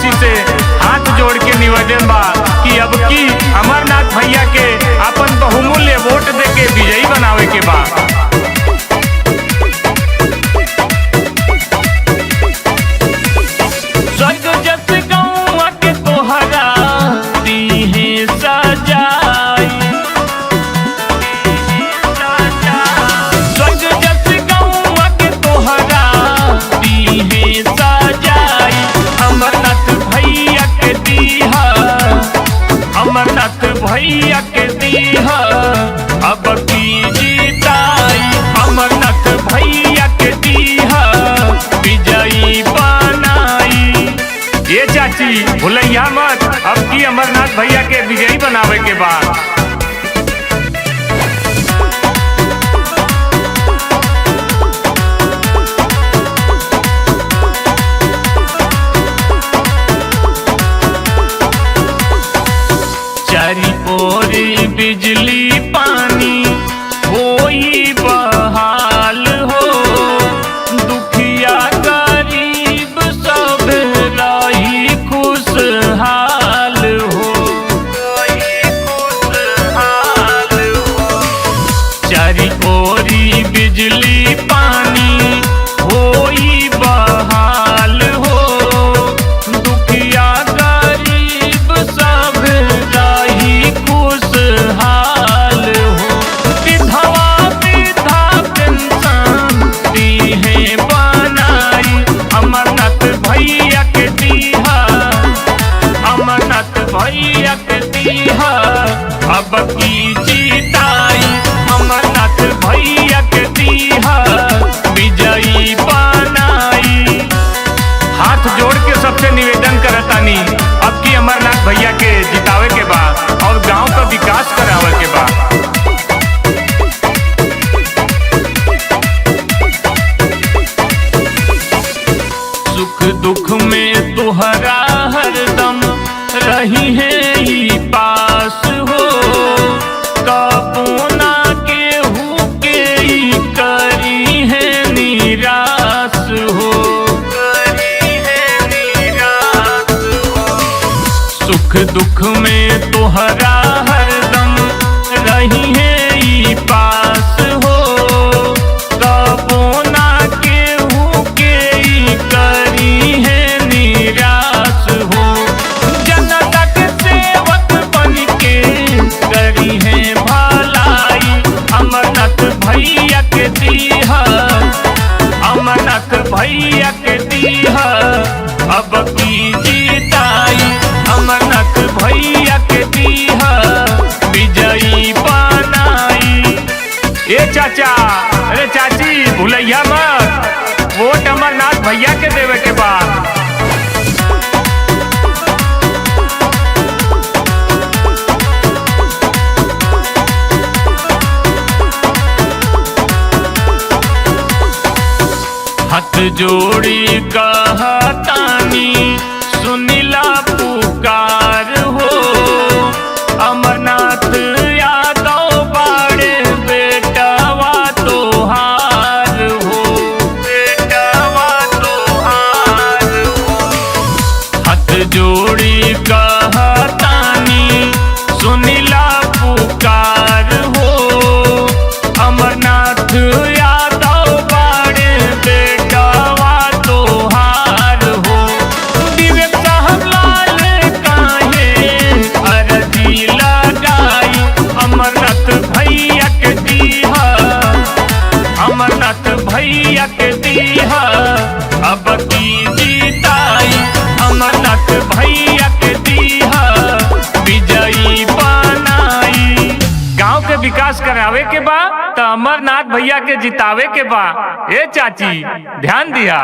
देशवासी से हाथ जोड़ के निवेदन बा कि अब की अमरनाथ भैया के अपन बहुमूल्य वोट दे के विजयी बनावे के बा। अमरनाथ भैया के दीहा अब की जीताई, अमरनाथ भैया के दीहा विजयी बनाई। ये चाची भूलैया मत, अब की अमरनाथ भैया के विजयी बनावे के बाद। चारी ओरी बिजली पानी होई बहाल हो, दुखिया गरीब सब रही खुशहाल हो, चारी ओरी बिजली पानी होई बहाल हो, दुखिया गरीब सब खुशहाल हो, विधवा वृद्धा पेंशन दीहे बनाई। अमरनाथ भैया के दीहा, अमरनाथ भैया के दीहा अब की जीताई, अमरनाथ भैया के दीहा विजयी बनाई। हाथ जोड़ के सबसे निवेदन करतानी अब की अमरनाथ भैया के जितावे के बाद और गांव का विकास करावे के बाद। सुख दुख में तुहरा हरदम रही है ही पास हो, कबो ना केहू के ही करी है निराश हो, करी है निराश हो। सुख दुख में तुहरा हरदम रही है ही पास हो, कबो ना केहू के ही करी है निराश हो। जनता के सेवक बन के करी है भलाई, अमरनाथ भैया के दीहा, अमरनाथ भैया के दीहा अब की जीताई, अमरनाथ भैया के दीहा विजयी बनाई। ए चाचा, अरे चाची भूलैया मत, वोट अमरनाथ भैया के देवे के बाद। हाथ जोड़ी कहतानी सुनिला पुकार हो, अमरनाथ यादव बाड़े बेटवा तोहार हो, बेटवा तोहार हो। हाथ जोड़ी कहतानी सुनिला पुकार हो, अमरनाथ यादव बाड़े बेटवा तोहार हो। विवेक साहब लाल काहे अर्जी लगाई, अमरनाथ भैया के दीहा, अमरनाथ भैया के दीहा अब की जीताई, अमरनाथ भैया के दीहा विजयी बनाई। गांव के विकास करावे के बा तो अमरनाथ भैया के जितावे के बा। ए चाची ध्यान दिया।